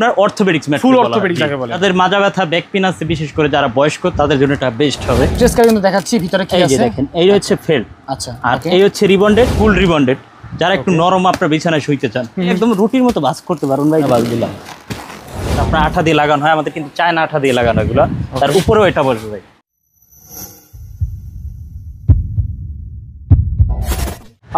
আপনার orthopaedics mattress, ফুল orthopaedic যাকে বলে। তাদের মাজা ব্যথা, ব্যাক পেইন আছে, বিশেষ করে যারা বয়স্ক তাদের জন্য এটা বেস্ট হবে। ম্যাট্রেসটা কিন্তু দেখাচ্ছি ভিতরে কি আছে। এই যে দেখেন, এই হচ্ছে ফেল্ট। আচ্ছা, আর এই হচ্ছে রিবন্ডেড, ফুল রিবন্ডেড। যারা একটু নরম আপনার বিছানায় শুইতে চান, একদম রুটির মতো বাস করতে পারুন ভাই। বাস দিলাম আপনার আঠা দিয়ে লাগানো হয়, আমাদের কিন্তু চায়না আঠা দিয়ে লাগানো এগুলো। তার উপরেও এটা বসবে ভাই।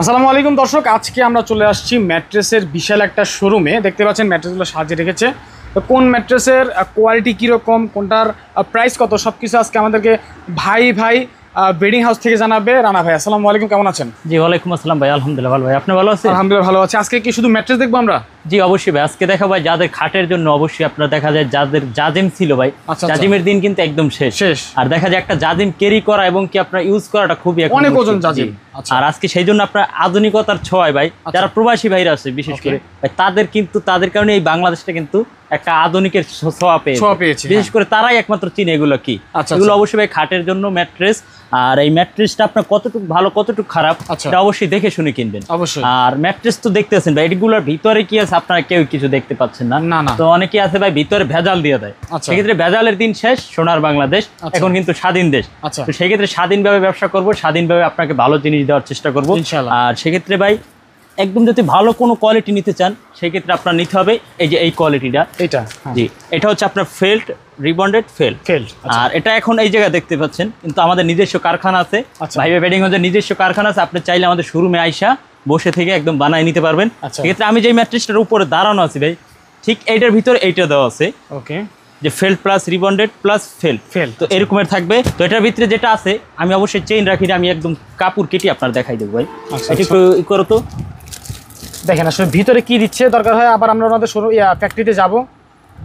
আসসালামু আলাইকুম দর্শক, আজকে আমরা চলে আসছি ম্যাট্রেসের বিশাল একটা শোরুমে। দেখতে পাচ্ছেন ম্যাট্রেসগুলো সাজিয়ে রেখেছে। তো কোন ম্যাট্রেসের কোয়ালিটি কীরকম, কোনটার প্রাইস কত, সব কিছু আজকে আমাদেরকে ভাই বেডিং হাউস থেকে জানাবে রানা ভাই। আসসালামু আলাইকুম, কেমন আছেন? জি ওয়ালাইকুম আসসালাম ভাই, আলহামদুলিল্লাহ ভালো ভাই। আপনি ভালো আছেন? আলহামদুলিল্লাহ ভালো আছি। আজকে কি শুধু ম্যাট্রেস দেখবো আমরা? জি অবশ্যই ভাই, আজকে দেখা ভাই যাদের খাটের জন্য অবশ্যই আপনার দেখা যায় যাদের জাজিম ছিল ভাই, আচ্ছা, জাজিমের দিন কিন্তু একদম শেষ। আর দেখা যায় একটা জাজিম ক্যারি করা এবং কি আপনার ইউজ করাটা খুবই অনেক ওজন জাজিম। আর আজকে সেই জন্য আপনার আধুনিকতার ছোঁয়ায় ভাই যারা প্রবাসী ভাইরা আছে বিশেষ করে ভাই, তাদের কারণে এই বাংলাদেশটা কিন্তু একটা আধুনিকের ছোঁয়া পেয়েছে। বিশেষ করে তারাই একমাত্র চিনে এগুলো কি। এগুলো অবশ্যই ভাই খাটের জন্য ম্যাট্রেস। আর এই ম্যাট্রেসটা আপনার কতটুকু ভালো কতটুকু খারাপ এটা অবশ্যই দেখে শুনে কিনবেন। অবশ্যই। আর ম্যাট্রেস তো দেখতেছেন ভাই, এগুলোর ভিতরে কি আছে আপনারা কেউ কিছু দেখতে পাচ্ছেন না। তো অনেকে আছে ভাই ভিতরে ভেজাল দিয়ে দেয়। সেক্ষেত্রে ভেজালের দিন শেষ, সোনার বাংলাদেশ এখন কিন্তু স্বাধীন দেশ। তো সেক্ষেত্রে স্বাধীনভাবে ব্যবসা করবো, স্বাধীনভাবে আপনাকে ভালো জিনিস দেওয়ার চেষ্টা করবো। আর সেক্ষেত্রে ভাই একদম যদি ভালো কোনো কোয়ালিটি নিতে চান সেক্ষেত্রে আপনার নিতে হবে এই যে এই কোয়ালিটিটা। জি, এটা হচ্ছে আপনার ফেল্ট রিবন্ডেড ফেল্ট। আর এটা এখন এই জায়গায় দেখতে পাচ্ছেন, কিন্তু আমাদের নিজস্ব কারখানা আছে ভাই বেডিং হাউসের নিজস্ব কারখানা আছে। আপনি চাইলে আমাদের শোরুমে আইসা বসে থেকে একদম বানায় নিতে পারবেন। সেক্ষেত্রে আমি যে ম্যাট্রেসটার উপরে দাঁড়ানো আছি ভাই, ঠিক এইটার ভিতরে এইটা দেওয়া আছে যে felt plus rebonded plus felt. তো এরকমের থাকবে। তো এটার ভিতরে যেটা আছে আমি অবশ্যই চেইন রাখি না, আমি একদম কাপড় কেটে আপনার দেখাই দেবো ভাই। এটা একটু করো তো, দেখেন আসলে ভিতরে কি দিচ্ছে। দরকার হয় আবার আমরা ওনাদের ফ্যাক্টরিতে যাবো,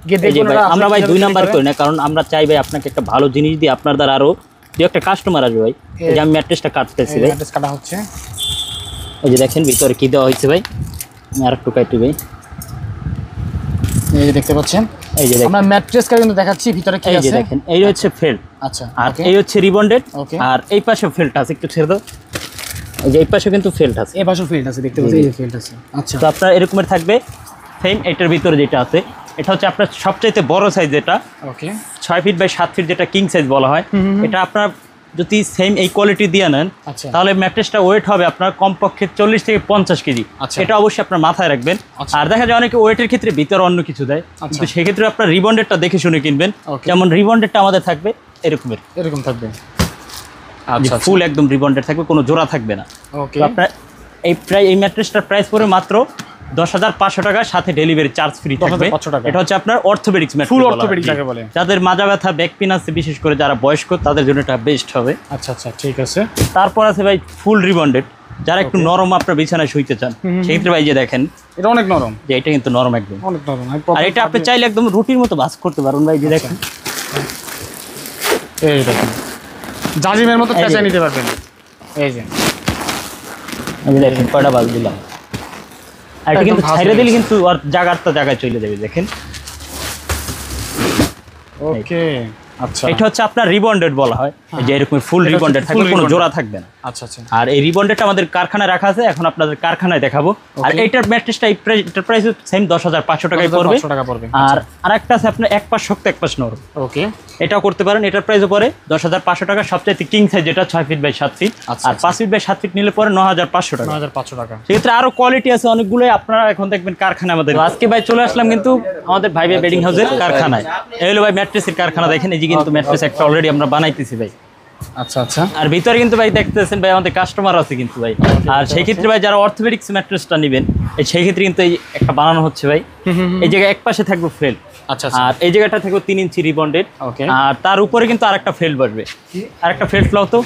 গিয়ে দেখব। আমরা ভাই 2 নাম্বার করি না, কারণ আমরা চাই ভাই আপনাকে একটা ভালো জিনিস দিয়ে আপনার দ্বারা আরো দু একটা কাস্টমার আসবে ভাই। এই যে আমি ম্যাট্রেসটা কাটতেছি ভাই, ম্যাট্রেস কাটা হচ্ছে। এই যে দেখেন ভিতরে কি দেওয়া হয়েছে ভাই, আমি আরেকটু কাটি ভাই। এই যে দেখতে পাচ্ছেন, এই যে আমরা ম্যাট্রেসটা কিন্তু দেখাচ্ছি ভিতরে কি আছে। এই যে দেখেন, এই হচ্ছে ফেল্ট। আচ্ছা, আর এই হচ্ছে রিবন্ডেড। আর এই পাশে ফেল্ট আছে, একটু ছেড়ে দাও। এই যে এই পাশে কিন্তু ফেল্ট আছে, এই পাশে ফেল্ট আছে, দেখতে পাচ্ছেন এই যে ফেল্ট আছে। আচ্ছা, তো আপনার এরকমের থাকবে সেম। এটার ভিতরে যেটা আছে এটা হচ্ছে আপনার সবচাইতে বড় সাইজ, যেটা 6 ফিট বাই 7 ফিট, যেটা কিং সাইজ বলা হয়। এটা আপনার যদি সেম এই কোয়ালিটি দিয়ে নেন তাহলে ম্যাট্রেসটা ওয়েট হবে আপনার কমপক্ষে 40 থেকে 50 কেজি। এটা অবশ্যই আপনার মাথায় রাখবেন। আর দেখা যায় অনেকে ওয়েটের ক্ষেত্রে ভিতরে অন্য কিছু দেয়, কিন্তু সেক্ষেত্রে আপনার রিবন্ডেডটা দেখে শুনে কিনবেন। যেমন রিবন্ডেডটা আমাদের থাকবে এরকম থাকবে, ফুল একদম রিবন্ডেড থাকবে, কোনো জোড়া থাকবে না। আপনার এই ম্যাট্রেসটার প্রাইস পড়ে মাত্র 10,500 টাকা, সাথে ডেলিভারি চার্জ ফ্রি থাকবে। এটা হচ্ছে আপনার অর্থোপেডিক্স ম্যাট্রেস, ফুল অর্থোপেডিক যাকে বলে। যাদের মাজা ব্যথা, ব্যাক পেইন আছে, বিশেষ করে যারা বয়স্ক তাদের জন্য এটা বেস্ট হবে। আচ্ছা, ঠিক আছে। তারপর আছে ভাই ফুল রিবন্ডেড, যারা একটু নরম আপনার বিছানায় শুইতে চান সেক্ষেত্রে ভাই যে দেখেন এটা অনেক নরম। যে এটা কিন্তু নরম, একদম অনেক নরম। আর এটা আপনি চাইলে একদম রুটির মতো বাস করতে পারুন ভাই। যে দেখেন, এই দেখেন জাজিমের মতো পেঁচায় নিতে পারবেন। এই যে দেখেন কয়টা বাস দিলাম। আর এটা কিন্তু ছাইরে দিলে কিন্তু আর জায়গায় চলে যাবে। দেখেন, ওকে। আচ্ছা, এটা হচ্ছে আপনার রিবন্ডেড বলা হয়, যে এরকম ফুল রিবন্ডেড থাকবে, কোনো জোড়া থাকবে না। আচ্ছা। আর এই রিবন্ডেডটা আমাদের কারখানায় রাখা আছে, এখন আপনাদের কারখানায় দেখাবো। আর এইটার ম্যাট্রেসটা এটার প্রাইস সেম 10,500 টাকায় পড়বে। আর আরেকটা আছে আপনার এক পাশ শক্ত এক পাশ নরম, এটাও করতে পারেন। এটার প্রাইসও পড়ে 10,500 টাকা, সবচাইতে কিং সাইজ যেটা 6 ফিট বাই 7 ফিট। আর 5 ফিট বাই 7 ফিট নিলে পরে 9,500 টাকা। সেক্ষেত্রে আরো কোয়ালিটি আছে অনেকগুলোই, আপনারা এখন দেখবেন কারখানা আমাদের। আজকে ভাই চলে আসলাম কিন্তু আমাদের ভাই বেডিং হাউসের কারখানায়। এই হলো ভাই ম্যাট্রেসের কারখানা। দেখেন এই যে কিন্তু ম্যাট্রেস একটা অলরেডি আমরা বানাইতেছি ভাই। আচ্ছা। আর ভিতরে কিন্তু ভাই দেখতেছেন ভাই আমাদের কাস্টমার আছে কিন্তু ভাই। আর সেই ক্ষেত্রে ভাই যারা অর্থোপেডিক্স ম্যাট্রেসটা নেবেন সেই ক্ষেত্রে কিন্তু এই একটা বানানো হচ্ছে ভাই। এই জায়গায় এক পাশে থাকবে ফেল্ট। আচ্ছা, আর এই জায়গাটা থাকবে 3 ইঞ্চি রিবন্ডেড। আর তার উপরে কিন্তু আরেকটা ফেল্ট বসবে, আরেকটা ফেল্ট লাও তো।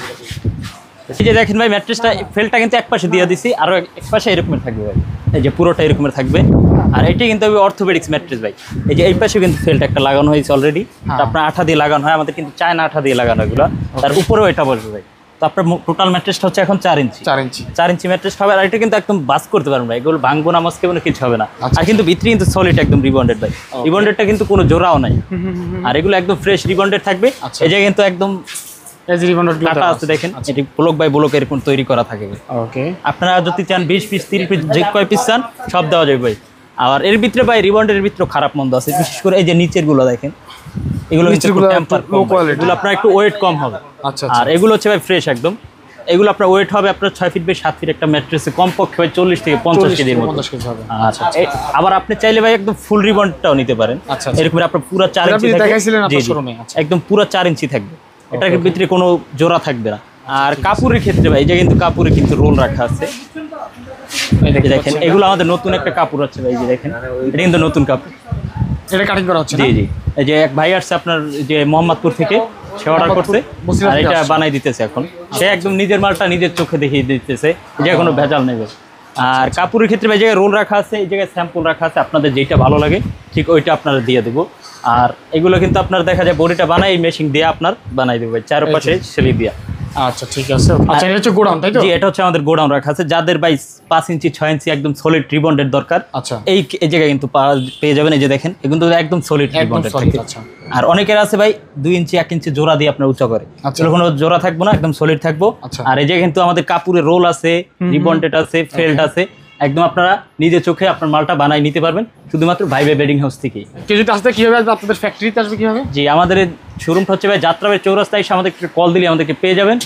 এই যে দেখেন ভাই ম্যাট্রেসটা ফেল্টটা কিন্তু এক পাশে দিয়ে দিছি, আরো এক পাশে এরকমের থাকবে ভাই। এই যে পুরোটা এরকমের থাকবে। আর এটি কিন্তু অর্থোপেডিক্স ম্যাট্রেস ভাই। এই যে এই পাশে কিন্তু ফেল্ট একটা লাগানো হয়েছে অলরেডি, আপনার আঠা দিয়ে লাগানো হয়, আমাদের কিন্তু চায়না আঠা দিয়ে লাগানো এগুলো। তার উপরেও এটা বসবে ভাই। তো আপনার টোটাল ম্যাট্রেসটা হচ্ছে এখন 4 ইঞ্চি ম্যাট্রেস হবে। আর এটা কিন্তু একদম বাস করতে পারবেন ভাই, এগুলো ভাঙবো না, মস্কে কোনো কিছু হবে না। আর কিন্তু ভিতরে কিন্তু সলিড একদম রিবন্ডেড ভাই। রিবন্ডেডটা কিন্তু কোনো জোড়াও নাই, আর এগুলো একদম ফ্রেশ রিবন্ডেড থাকবে। এই যে কিন্তু একদম দেখেন এটি ব্লক বাই ব্লক এরকম তৈরি করা থাকে। আপনারা যদি চান 20 পিস 30 পিস যে কয় পিস চান সব দেওয়া যাবে ভাই। আর এর ভিতরে ভাই রিবন্ডের ভিতরে খারাপ মন্দ আছে, বিশেষ করে এই যে নিচের গুলো দেখেন, এগুলো এগুলো আপনার একটু ওয়েট কম হবে। আচ্ছা আর এগুলো হচ্ছে ভাই ফ্রেশ একদম, এগুলো আপনার ওয়েট হবে আপনার 6 ফিট বাই 7 ফিট একটা ম্যাট্রেসে কমপক্ষে ভাই 40 থেকে 50 কেজির মতো। আচ্ছা, আবার আপনি চাইলে ভাই একদম ফুল রিবন্ডটাও নিতে পারেন। এরকম আপনার পুরো 4 ইঞ্চি থাকবে, একদম পুরো 4 ইঞ্চি থাকবে, এটার ভিতরে কোনো জোড়া থাকবে না। আর কাপড়ের ক্ষেত্রে ভাই, এই যে কিন্তু কাপড়ে কিন্তু রোল রাখা আছে, দেখেন এগুলো আমাদের নতুন একটা কাপড় আছে ভাই, যে দেখেন এটা কিন্তু নতুন কাপড়, এটা কাটিং করা হচ্ছে। জি জি, এই যে এক ভাই আসছে আপনার যে মোহাম্মদপুর থেকে, সে অর্ডার করছে আর এটা বানাই দিতেছে এখন, সে একদম নিজের মালটা নিজের চোখে দেখিয়ে দিতেছে, যে কোনো ভেজাল নেবে। আর কাপড়ের ক্ষেত্রে এই জায়গায় রোল রাখা আছে, এই জায়গায় স্যাম্পল রাখা আছে, আপনাদের যেটা ভালো লাগে ঠিক ওইটা আপনারা দিয়ে দেবো। আর এগুলো কিন্তু আপনার দেখা যায় বডিটা বানাই মেশিন দিয়ে আপনার বানাই দেবো চারপাশে সেলি দিয়া। আচ্ছা ঠিক আছে। আচ্ছা এটা হচ্ছে গোডাউন, তাই তো? জি, এটা হচ্ছে আমাদের গোডাউন রাখা আছে, যাদের ভাই 5 ইঞ্চি 6 ইঞ্চি একদম সলিড রিবন্ডের দরকার, আচ্ছা এই জায়গায় কিন্তু পেয়ে যাবেন। এই যে দেখেন কিন্তু একদম সলিড রিবন্ডের থাকে। আচ্ছা, আর অনেকের আছে ভাই 2 ইঞ্চি 1 ইঞ্চি জোড়া দিয়ে আপনার উঁচা করে, কোনো জোড়া থাকবো না, একদম সলিড থাকবো। আর এই যে কিন্তু আমাদের কাপড়ের রোল আছে, রিবন্ডেড আছে, ফেল্ড আছে, একদম আপনারা নিজের চোখে আপনার মালটা বানাই নিতে পারবেন শুধুমাত্র ভাইবে বেডিং হাউস থেকে। কেউ যদি আসতে কিভাবে আসবে, আপনাদের ফ্যাক্টরিতে আসবে কিভাবে? জি, আমাদের শোরুমটা হচ্ছে ভাই যাত্রাবাড়ি চৌরাস্তায় এসে আমাদের কল দিলে আমাদেরকে পেয়ে যাবেন।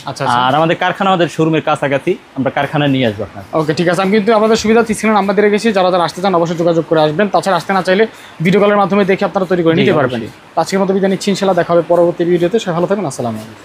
আর আমাদের কারখানা আমাদের শোরুমের কাছাকাছি, আমরা কারখানায় নিয়ে আসবো আপনার। ওকে ঠিক আছে, আমি কিন্তু আমাদের সুবিধা স্ক্রিনে নাম্বার দিয়ে রেখেছি, যারা যারা আসতে চান অবশ্যই যোগাযোগ করে আসবেন। তাছাড়া আসতে না চাইলে ভিডিও কলের মাধ্যমে দেখে আপনারা তৈরি করে নিতে পারবেন। আজকের মতো বিদায় নিচ্ছি, ইনশাআল্লাহ দেখা হবে পরবর্তী ভিডিওতে। সবাই ভালো থাকবেন, আসসালামু আলাইকুম।